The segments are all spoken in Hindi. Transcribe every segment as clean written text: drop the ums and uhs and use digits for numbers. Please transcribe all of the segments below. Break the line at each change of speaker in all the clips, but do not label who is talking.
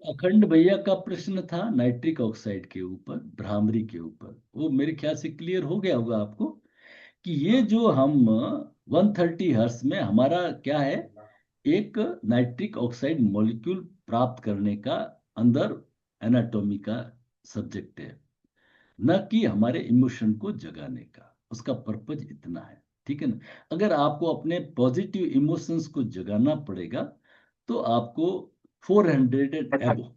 अखंड भैया का प्रश्न था नाइट्रिक ऑक्साइड के ऊपर, भ्रामरी के ऊपर, वो मेरे ख्याल से क्लियर हो गया होगा आपको कि ये जो हम 130 हर्ट्ज में हमारा क्या है, एक नाइट्रिक ऑक्साइड मॉलिक्यूल प्राप्त करने का अंदर एनाटॉमी का सब्जेक्ट है, न कि हमारे इमोशन को जगाने का। उसका पर्पज इतना है, ठीक है ना। अगर आपको अपने पॉजिटिव इमोशंस को जगाना पड़ेगा तो आपको 400 एंड एबो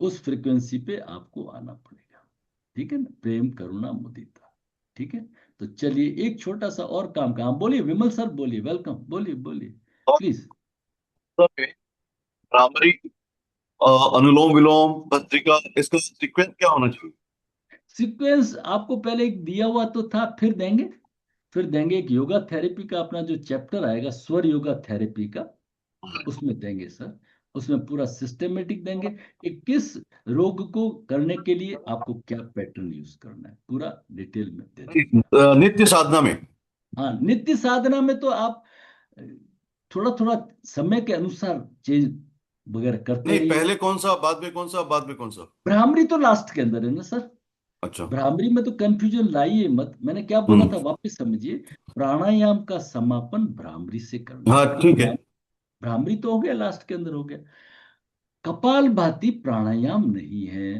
उस फ्रीक्वेंसी पे आपको आना पड़ेगा, ठीक है ना। प्रेम करुणा मुदिता, ठीक है। तो चलिए एक छोटा सा और काम का, हाँ, बोलिए विमल सर, बोलिए, वेलकम, बोलिए बोलिए
और
प्लीज।
पे भ्रामरी, अनुलोम विलोम, भस्त्रिका, इसका सीक्वेंस क्या होना चाहिए?
सीक्वेंस आपको पहले एक दिया हुआ तो था, फिर देंगे एक योगा थेरेपी का अपना जो चैप्टर आएगा, स्वर योगा थेरेपी का, उसमें देंगे सर। उसमें पूरा सिस्टमेटिक देंगे कि किस रोग को करने के लिए आपको क्या पैटर्न यूज करना है, पूरा डिटेल में दे देंगे।
नित्य साधना में?
हाँ, नित्य साधना में तो आप थोड़ा थोड़ा समय के अनुसार चेंज वगैरह करते
नहीं,
रहिए।
पहले कौन सा, बाद में कौन सा, बाद में कौन सा?
भ्रामरी तो लास्ट के अंदर है ना सर।
अच्छा।
भ्रामरी में तो कंफ्यूजन लाइए मत, मैंने क्या बोला
हम्म।
था वापस समझिए। प्राणायाम का समापन भ्रामरी से करना
हाँ,
है, तो
ठीक है।
भ्रामरी तो हो गया, लास्ट के अंदर हो गया। कपाल भाती प्राणायाम नहीं है।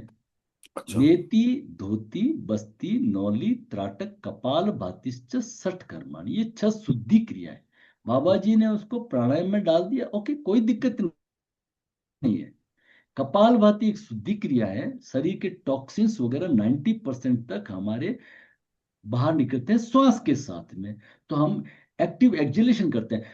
अच्छा।
नेति, धोती, बस्ती, नौली, त्राटक, कपाल भातिश्च सठ कर्माणि, ये छह शुद्धि क्रिया है। बाबा जी ने उसको प्राणायाम में डाल दिया, ओके, कोई दिक्कत नहीं है। कपाल भाती एक शुद्धि क्रिया है, शरीर के टॉक्सिन्स वगैरह 90% तक हमारे बाहर निकलते हैं श्वास के साथ में। तो हम एक्टिव एक्जिलेशन करते हैं,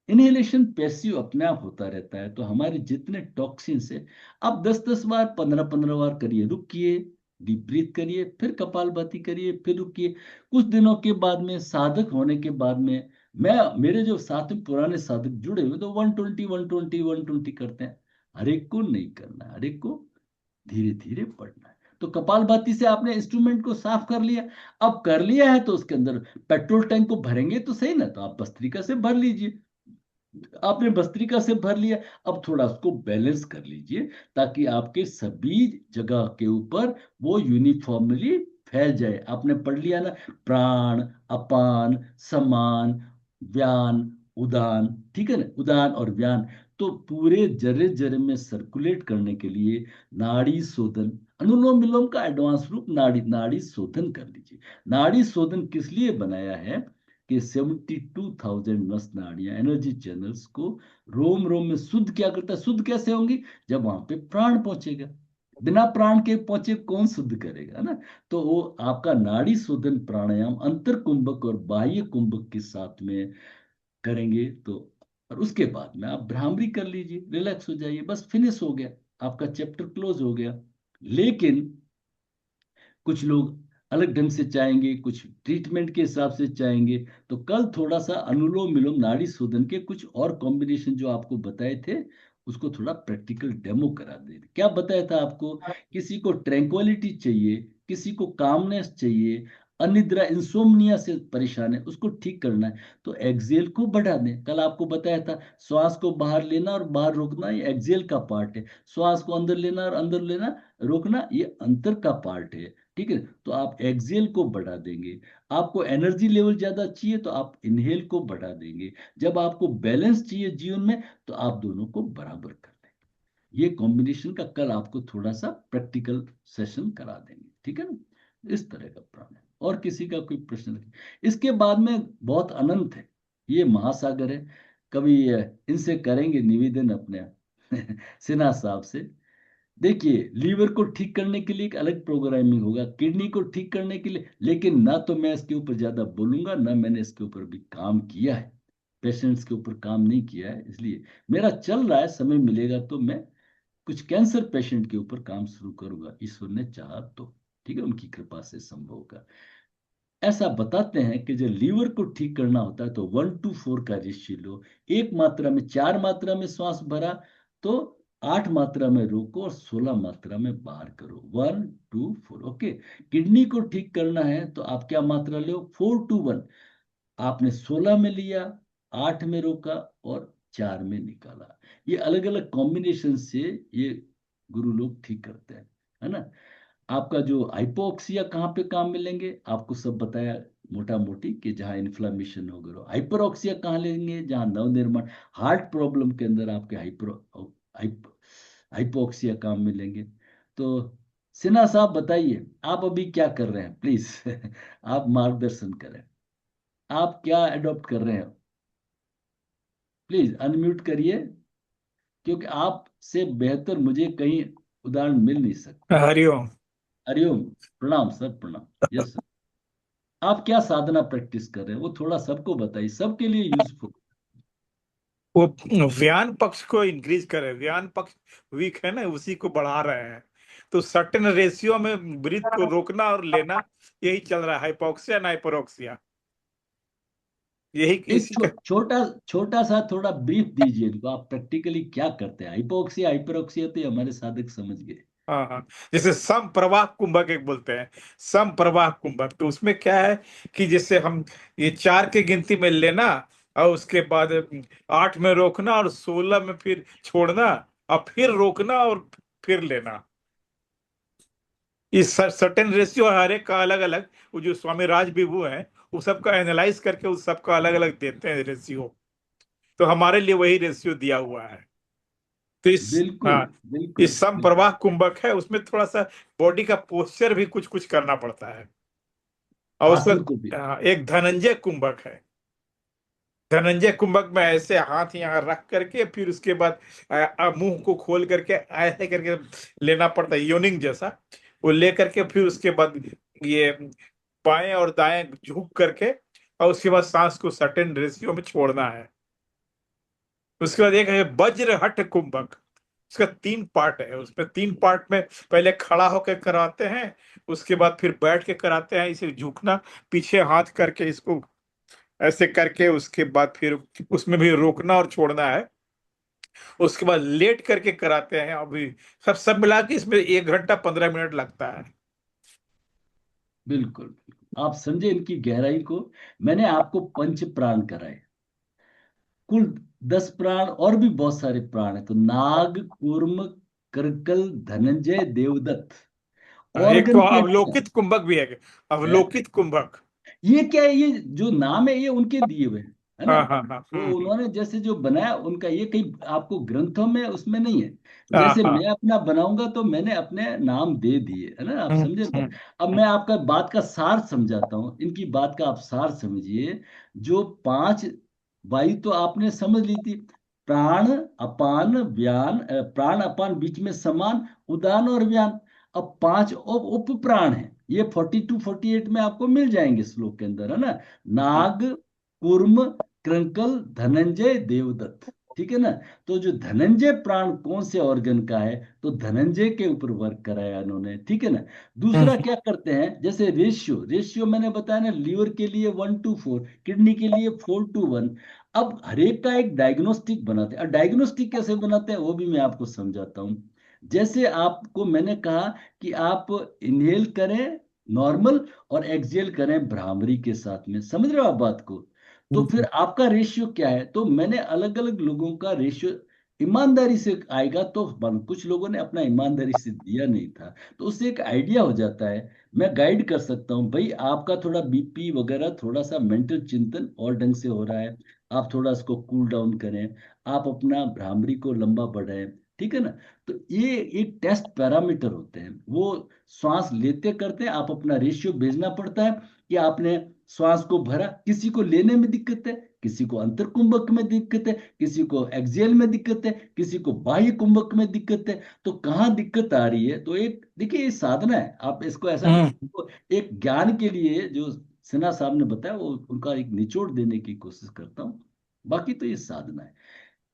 इनहेलेशन पैसिव अपने आप होता रहता है। तो हमारे जितने टॉक्सिन्स है, आप 10-10 बार, 15-15 बार करिए, रुकिए, डीप ब्रीथ करिए, फिर कपालभाति करिए, फिर रुकिए। कुछ दिनों के बाद में, साधक होने के बाद में, मैं, मेरे जो साथ में पुराने साधक जुड़े हुए तो 120 120 120 करते हैं। हर एक को नहीं करना है, हर एक को धीरे धीरे पढ़ना है। तो कपालभाति से आपने इंस्ट्रूमेंट को साफ कर लिया। अब कर लिया है तो उसके अंदर पेट्रोल टैंक को भरेंगे तो सही ना, तो आप भस्त्रिका से भर लीजिए। आपने भस्त्रिका से भर लिया, अब थोड़ा उसको बैलेंस कर लीजिए, ताकि आपके सभी जगह के ऊपर वो यूनिफॉर्मली फैल जाए। आपने पढ़ लिया ना, प्राण, अपान, समान, व्यान, उदान, ठीक है ना, उदान और व्यान। तो पूरे जरे जरे में सर्कुलेट करने के लिए नाड़ी शोधन, अनुलोम विलोम का एडवांस रूप नाड़ी नाड़ी शोधन कर लीजिए। नाड़ी शोधन किस लिए बनाया है कि 72,000 नस नाड़ियां, एनर्जी चैनल्स को रोम रोम में शुद्ध क्या करता है। शुद्ध कैसे होंगी, जब वहां पे प्राण पहुंचेगा। बिना प्राण के पहुंचे कौन शुद्ध करेगा ना। तो वो आपका नाड़ी शोधन प्राणायाम अंतर कुंभक और बाह्य कुंभक के साथ में करेंगे तो, और उसके बाद में आप भ्रामरी कर लीजिए, रिलैक्स हो जाइए, बस फिनिश हो गया, आपका चैप्टर क्लोज हो गया। लेकिन कुछ लोग अलग ढंग से चाहेंगे, कुछ ट्रीटमेंट के हिसाब से चाहेंगे। तो कल थोड़ा सा अनुलोम विलोम नाड़ी शोधन के कुछ और कॉम्बिनेशन जो आपको बताए थे, उसको थोड़ा प्रैक्टिकल डेमो करा दे। क्या बताया था आपको, किसी को ट्रैंक्विलिटी चाहिए, किसी को कामनेस चाहिए, अनिद्रा इंसोम्निया से परेशान है, उसको ठीक करना है, तो एक्सेल को बढ़ा दें। कल आपको बताया था, श्वास को बाहर लेना और बाहर रोकना ये एक्सेल का पार्ट है, श्वास को अंदर लेना और अंदर लेना, रोकना ये अंतर का पार्ट है, ठीक है। तो आप एक्सेल को बढ़ा देंगे। आपको एनर्जी लेवल ज्यादा चाहिए तो आप इनहेल को बढ़ा देंगे। जब आपको बैलेंस चाहिए जीवन में, तो आप दोनों को बराबर कर देंगे। ये कॉम्बिनेशन का कल आपको थोड़ा सा प्रैक्टिकल सेशन करा देंगे, ठीक है ना। इस तरह का प्रॉब्लम, और किसी का कोई प्रश्न नहीं। इसके बाद में बहुत अनंत है, ये महासागर है। कभी इनसे करेंगे निवेदन अपने सिन्हा साहब से। देखिए, लीवर को ठीक करने के लिए एक अलग प्रोग्रामिंग होगा, किडनी को ठीक करने के लिए, लेकिन ना तो मैं इसके ऊपर ज्यादा बोलूंगा, ना मैंने इसके ऊपर भी काम किया है, पेशेंट्स के ऊपर काम नहीं किया है। इसलिए मेरा चल रहा है, समय मिलेगा तो मैं कुछ कैंसर पेशेंट के ऊपर काम शुरू करूंगा, ईश्वर ने चाहा तो, ठीक है, उनकी कृपा से संभव होगा। ऐसा बताते हैं कि जब लीवर को ठीक करना होता है तो 1:4 का रेशियो लो। एक मात्रा में, 4 मात्रा में श्वास भरा तो 8 मात्रा में रोको और 16 मात्रा में बाहर करो, 1:4, ओके। किडनी को ठीक करना है तो आप क्या मात्रा लो, 4:1। आपने 16 में लिया, 8 में रोका और 4 में निकाला। ये अलग अलग कॉम्बिनेशन से ये गुरु लोग ठीक करते हैं, है ना। आपका जो हाइपोक्सिया कहाँ पे काम मिलेंगे, आपको सब बताया मोटा मोटी, कि जहाँ इन्फ्लामेशन हो गया। हाइपरऑक्सिया कहाँ लेंगे, जहाँ नवनिर्माण, हार्ट प्रॉब्लम के अंदर आपके हाइपोक्सिया काम मिलेंगे। तो सिन्हा साहब बताइए, आप अभी क्या कर रहे हैं प्लीज आप मार्गदर्शन करें, आप क्या अडॉप्ट कर रहे हैं, प्लीज अनम्यूट करिए, क्योंकि आपसे बेहतर मुझे कहीं उदाहरण मिल नहीं सकते।
हरिओम।
हरिओम। प्रणाम सर, प्रणाम। Yes sir. आप क्या साधना प्रैक्टिस कर रहे हैं, वो थोड़ा सबको बताइए, सबके लिए यूजफुल।
वो व्यान पक्ष को इंक्रीज करे, व्यान पक्ष वीक है ना, उसी को बढ़ा रहे हैं। तो सर्टेन रेशियो में ब्रीथ को रोकना और लेना, यही चल रहा है, हाइपोक्सिया ना हाइपरोक्सिया, यही
एक
इसी का।
छोटा छोटा सा थोड़ा ब्रीफ दीजिए इनको, आप प्रैक्टिकली क्या करते हैं। हाइपोक्सिया हाइपरोक्सिया तो ये हमारे साधक समझ गए।
हाँ हाँ, जैसे सम प्रवाह कुंभक एक बोलते हैं, सम प्रवाह कुंभक। तो उसमें क्या है कि जैसे हम ये 4 की गिनती में लेना, और उसके बाद 8 में रोकना, और 16 में फिर छोड़ना, और फिर रोकना, और फिर लेना। इस सर्टेन रेशियो हर एक का अलग अलग, वो जो स्वामी राज विभू हैं, वो सबका एनालाइज करके उस सबका अलग अलग देते हैं रेशियो। तो हमारे लिए वही रेशियो दिया हुआ है। तो
बिल्कुल
हाँ,
बिल्कुल
इस
बिल्कुल।
संप्रवाह कुंभक है, उसमें थोड़ा सा बॉडी का पोस्चर भी कुछ कुछ करना पड़ता है। और उसका
आसन को भी।
एक धनंजय कुंभक है। धनंजय कुंभक में ऐसे हाथ यहाँ रख करके, फिर उसके बाद मुंह को खोल करके ऐसे करके लेना पड़ता है, योनिंग जैसा। वो ले करके फिर उसके बाद ये बाएं और दाएं झुक करके, और उसके बाद सांस को सर्टेन रेशियो में छोड़ना है। उसके बाद एक है वज्रहट कुंभक। उसका 3 पार्ट है, उसमें 3 पार्ट में पहले खड़ा होकर कराते हैं, उसके बाद फिर बैठ के कराते हैं, इसे झुकना, पीछे हाथ करके इसको ऐसे करके, उसके बाद फिर उसमें भी रोकना और छोड़ना है। उसके बाद लेट करके कराते हैं। अभी सब सब मिला के इसमें 1 घंटा 15 मिनट लगता है।
बिल्कुल बिल्कुल। आप समझे इनकी गहराई को। मैंने आपको पंच प्राण कराए, कुल 10 प्राण और भी बहुत सारे प्राण है। तो नाग, कूर्म, करकल, धनंजय, देवदत्त।
एक तो
ऑर्गन के
अवलोकित कुंभक भी है,
है।
अवलोकित कुंभक।
ये क्या है, ये जो नाम है ये उनके दिए हुए हैं, है ना।
हाँ हाँ हाँ।
वो उन्होंने जैसे जो बनाया उनका, ये कहीं आपको ग्रंथों में उसमें नहीं है।
हाँ
जैसे
हाँ।
मैं अपना बनाऊंगा तो मैंने अपने नाम दे दिए, है ना, आप
हम्म,
समझे ना।
हम्म,
अब मैं आपका बात का सार समझाता हूँ, इनकी बात का आप सार समझिए। जो 5 वायु तो आपने समझ ली थी, प्राण, अपान, व्यान, प्राण अपान बीच में समान, उदान और व्यान। अब 5 उप प्राण है, ये 42 48 में आपको मिल जाएंगे श्लोक के अंदर, है ना।
हम्म,
नाग, कूर्म, कृंकल, धनंजय, देवदत्त। ठीक है ना। तो जो धनंजय प्राण कौन से ऑर्गन का है, तो धनंजय के ऊपर वर्क कराया उन्होंने, ठीक है ना। दूसरा
हम्म,
क्या करते हैं, जैसे रेशियो, रेशियो मैंने बताया ना, लीवर के लिए 1:4, किडनी के लिए 4:1। अब हरेक का एक डायग्नोस्टिक बनाते हैं, और डायग्नोस्टिक कैसे बनाते हैं वो भी मैं आपको समझाता हूँ। जैसे आपको मैंने कहा कि आप इनहेल करें नॉर्मल, और एक्सहेल करें भ्रामरी के साथ में, समझ रहे हो आप बात को। तो फिर
हम्म,
आपका रेशियो क्या है, तो मैंने अलग अलग लोगों का रेशियो ईमानदारी से आएगा तो कुछ लोगों ने अपना ईमानदारी से दिया नहीं था, तो उससे एक आइडिया हो जाता है। मैं गाइड कर सकता हूँ भाई, आपका थोड़ा बीपी वगैरह, थोड़ा सा मेंटल चिंतन और ढंग से हो रहा है, आप थोड़ा इसको कूल डाउन करें, आप अपना भ्रामरी को लंबा बढ़ाएं, ठीक है ना। तो ये एक टेस्ट पैरामीटर होते हैं, वो श्वास लेते करते हैं, आप अपना रेशियो भेजना पड़ता है कि आपने श्वास को भरा। किसी को लेने में दिक्कत है, किसी को अंतर कुंभक में दिक्कत है, किसी को एक्सेल में दिक्कत है, किसी को बाह्य कुंभक में दिक्कत है। तो कहाँ दिक्कत आ रही है, तो एक देखिए ये साधना है, आप इसको ऐसा
हम्म,
एक ज्ञान के लिए जो सिन्हा साहब ने बताया, वो उनका एक निचोड़ देने की कोशिश करता हूँ। बाकी तो ये साधना है।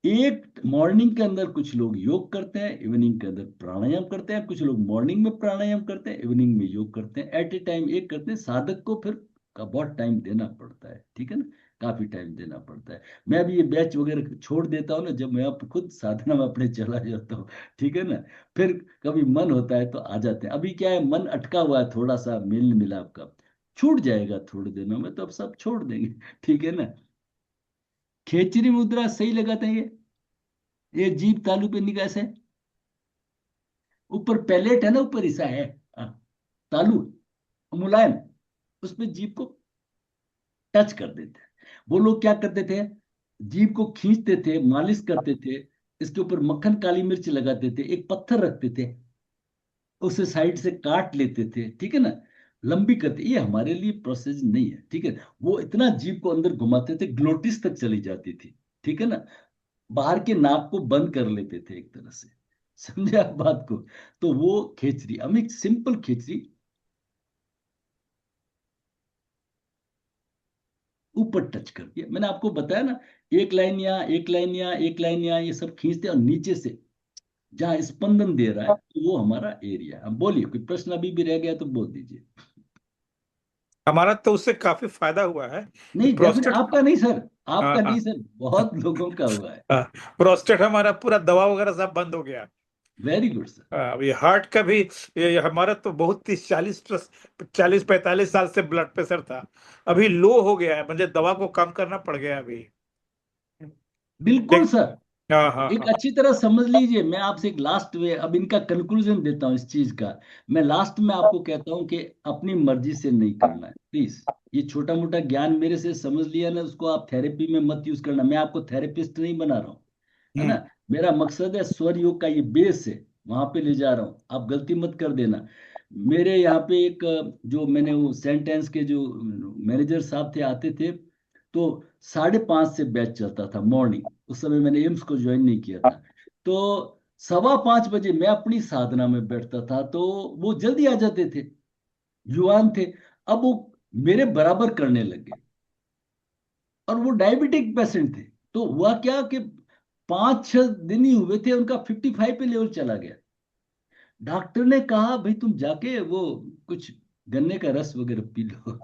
एक मॉर्निंग के अंदर कुछ लोग योग करते हैं, इवनिंग के अंदर प्राणायाम करते हैं, कुछ लोग मॉर्निंग में प्राणायाम करते हैं, इवनिंग में योग करते हैं, एट ए टाइम एक करते हैं। साधक को फिर का बहुत टाइम देना पड़ता है, ठीक है ना, काफी टाइम देना पड़ता है। मैं अभी ये बैच वगैरह छोड़ देता हूँ ना, जब मैं अब खुद साधना में अपने चला जाता हूँ, ठीक है ना। फिर कभी मन होता है तो आ जाते हैं। अभी क्या है, मन अटका हुआ है थोड़ा सा, मेल मिलाप का, छूट जाएगा थोड़े दिनों में, तो अब सब छोड़ देंगे, ठीक है ना। खेचरी मुद्रा सही लगाते हैं ये। ये जीभ तालू पे निकास है, ऊपर पैलेट है ना, ऊपर हिस्सा है, हाँ, तालू मुलायम, उसमें जीभ को टच कर देते हैं। वो लोग क्या करते थे, जीभ को खींचते थे, मालिश करते थे, इसके ऊपर मक्खन काली मिर्च लगाते थे, एक पत्थर रखते थे, उसे साइड से काट लेते थे, ठीक है ना, लंबी करते, ये हमारे लिए प्रोसेस नहीं है, ठीक है। वो इतना जीभ को अंदर घुमाते थे, ग्लोटिस तक चली जाती थी, ठीक है ना, बाहर के नाक को बंद कर लेते थे एक तरह से, समझे आप बात को। तो वो खेचरी, हम एक सिंपल खेचरी ऊपर टच कर दिया, मैंने आपको बताया ना, एक लाइन यहाँ, एक लाइन यहाँ, एक लाइन यहाँ, ये सब खींचते और नीचे से जहां स्पंदन दे रहा है तो वो हमारा एरिया है। अब बोलिए, कोई प्रश्न अभी भी रह गया तो बोल दीजिए।
हमारा तो उससे काफी फायदा हुआ है कि
नहीं, डेफिनेट
प्रोस्टेट।
आपका नहीं सर,
हाँ
आपका
हाँ
नहीं सर, बहुत लोगों का हुआ है।
हाँ, प्रोस्टेट हमारा पूरा दवा वगैरह सब बंद हो गया।
Very good sir.
अभी हार्ट का भी, ये हमारा तो बहुत 40-45 साल से ब्लड प्रेशर था, अभी लो हो गया है, मुझे दवा को कम करना पड़ गया अभी।
बिल्कुल
देख।
सर।
हाँ हाँ
एक
हाँ
अच्छी तरह समझ लीजिए, मैं आपसे एक लास्ट वे, अब इनका कंक्लूजन देता हूँ इस चीज का। मैं लास्ट में आपको कहता हूँ कि अपनी मर्जी से नहीं करना है प्लीज। ये छोटा मोटा ज्ञान मेरे से समझ लिया ना, उसको आप थेरेपी में मत यूज करना, मैं आपको थेरेपिस्ट नहीं बना रहा हूँ, है
हम्म
ना। मेरा मकसद है स्वर योग का ये बेस है, वहां पे ले जा रहा हूँ, आप गलती मत कर देना। मेरे यहाँ पे एक जो मैंने वो सेंटेंस के जो मैनेजर साहब थे आते थे, तो 5:30 से बैच चलता था मॉर्निंग, उस समय मैंने एम्स को ज्वाइन नहीं किया था। तो 5:15 बजे मैं अपनी साधना में बैठता था, तो वो जल्दी आ जाते थे, युवान थे। अब वो मेरे बराबर करने लगे, और वो डायबिटिक पेशेंट थे। तो हुआ क्या कि 5-6 दिन ही हुए थे, उनका 55 पे लेवल चला गया। डॉक्टर ने कहा भाई तुम जाके वो कुछ गन्ने का रस वगैरह पी लो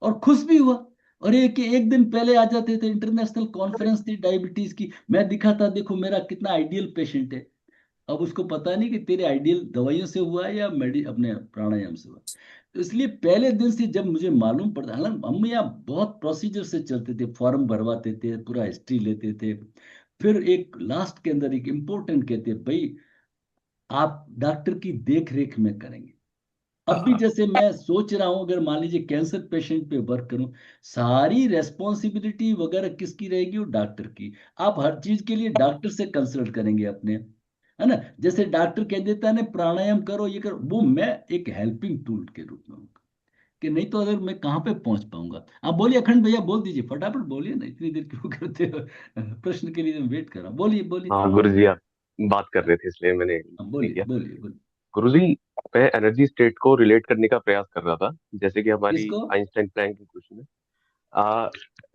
और खुश भी हुआ। और एक एक दिन पहले आ जाते थे, इंटरनेशनल कॉन्फ्रेंस थी डायबिटीज की, मैं दिखाता देखो मेरा कितना आइडियल पेशेंट है। अब उसको पता नहीं कि तेरे आइडियल दवाइयों से हुआ है या मेडि अपने प्राणायाम से हुआ। तो इसलिए पहले दिन से जब मुझे मालूम पड़ता, हालांकि हम यहाँ बहुत प्रोसीजर से चलते थे, फॉर्म भरवाते थे, पूरा हिस्ट्री लेते थे, फिर एक लास्ट के अंदर एक इम्पोर्टेंट कहते भाई आप डॉक्टर की देख रेख में करेंगे। अब भी
हाँ
जैसे मैं सोच रहा हूं, अगर मान लीजिए कैंसर पेशेंट पे वर्क करूं, सारी रेस्पॉन्सिबिलिटी वगैरह किसकी रहेगी, वो डॉक्टर की। आप हर चीज के लिए डॉक्टर से कंसल्ट करेंगे अपने, है ना। जैसे डॉक्टर कह देता है ना प्राणायाम करो, ये करो, वो मैं एक हेल्पिंग टूल के रूप में हूँ, कि नहीं तो अगर मैं कहाँ पे पहुंच पाऊंगा। आप बोलिए अखंड भैया, बोल दीजिए फटाफट बोलिए ना, इतनी देर क्यों करते हो प्रश्न के लिए मैं वेट कर रहा हूँ, बोलिए बोलिए।
हाँ गुरुजी, आप बात कर रहे थे इसलिए मैंने नहीं
बोलिए
किया।
बोलिए बोलिए।
गुरुजी, मैं एनर्जी स्टेट को रिलेट करने का प्रयास कर रहा था, जैसे कि हमारी
किसको?
आइंस्टाइन प्लैंक की क्वेश्चन है।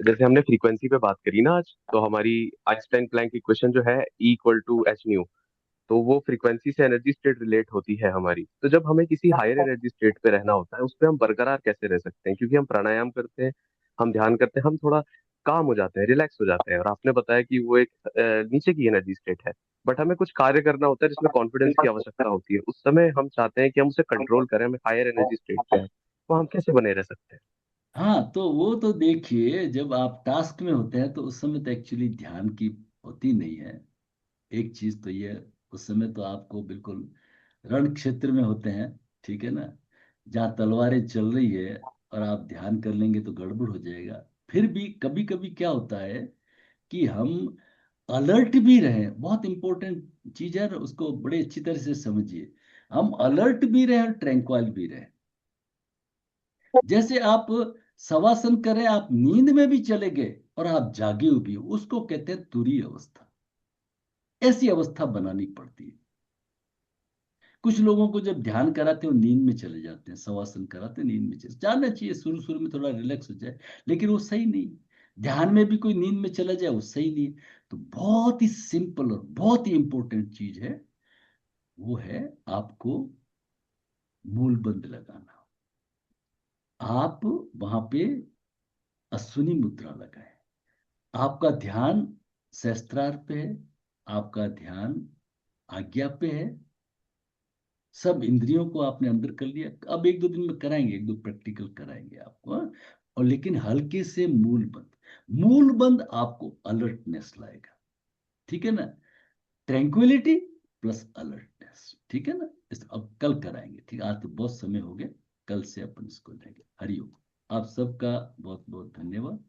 जैसे हमने फ्रीक्वेंसी पे बात करी ना आज, तो हमारी आइंस्टाइन प्लैंक की क्वेश्चन जो है E = H/μ, तो वो फ्रीक्वेंसी से एनर्जी स्टेट रिलेट होती है हमारी। तो जब हमें किसी हायर एनर्जी स्टेट पे रहना होता है, उस पे हम बरकरार कैसे रह सकते हैं? क्योंकि हम प्राणायाम करते हैं, हम ध्यान करते हैं, हम थोड़ा काम हो जाते हैं, रिलैक्स हो जाते हैं, और आपने बताया कि वो एक नीचे की एनर्जी स्टेट है। बट हमें कुछ कार्य करना होता है जिसमें कॉन्फिडेंस की आवश्यकता होती है, उस समय हम चाहते हैं कि हम उसे कंट्रोल करें, हमें हायर एनर्जी स्टेट पे है, तो हम कैसे बने रह सकते हैं?
हाँ, तो वो तो देखिए, जब आप टास्क में होते हैं तो उस समय तो एक्चुअली ध्यान की होती नहीं है। एक चीज तो ये, उस समय तो आपको बिल्कुल रण क्षेत्र में होते हैं, ठीक है ना, जहाँ तलवारें चल रही है, और आप ध्यान कर लेंगे तो गड़बड़ हो जाएगा। फिर भी कभी कभी क्या होता है कि हम अलर्ट भी रहें, बहुत इंपॉर्टेंट चीज है, उसको बड़े अच्छी तरह से समझिए। हम अलर्ट भी रहें और ट्रैंक्वाइल भी रहें। जैसे आप शवासन करें, आप नींद में भी चले गए और आप जागे हुए भी हो, उसको कहते हैं तुरीय अवस्था। ऐसी अवस्था बनानी पड़ती है। कुछ लोगों को जब ध्यान कराते हो नींद में चले जाते हैं, शवासन कराते हैं नींद में चले जाना चाहिए, शुरू शुरू में थोड़ा रिलैक्स हो जाए, लेकिन वो सही नहीं। ध्यान में भी कोई नींद में चला जाए वो सही नहीं। तो बहुत ही सिंपल और बहुत ही इंपॉर्टेंट चीज है, वो है आपको मूल बंद लगाना। आप वहां पे अश्विनी मुद्रा लगाएं, आपका ध्यान सहस्त्रार पे है, आपका ध्यान आज्ञा पे है, सब इंद्रियों को आपने अंदर कर लिया। अब 1-2 दिन में कराएंगे, 1-2 प्रैक्टिकल कराएंगे आपको, हाँ? और लेकिन हल्के से मूल बंद, मूल बंद आपको अलर्टनेस लाएगा। ठीक है ना, ट्रैंक्विलिटी प्लस अलर्टनेस, ठीक है ना। इस अब कल कराएंगे, ठीक है, आज तो बहुत समय हो गया, कल से अपन इसको लेंगे। हरिओम। आप सबका बहुत बहुत धन्यवाद।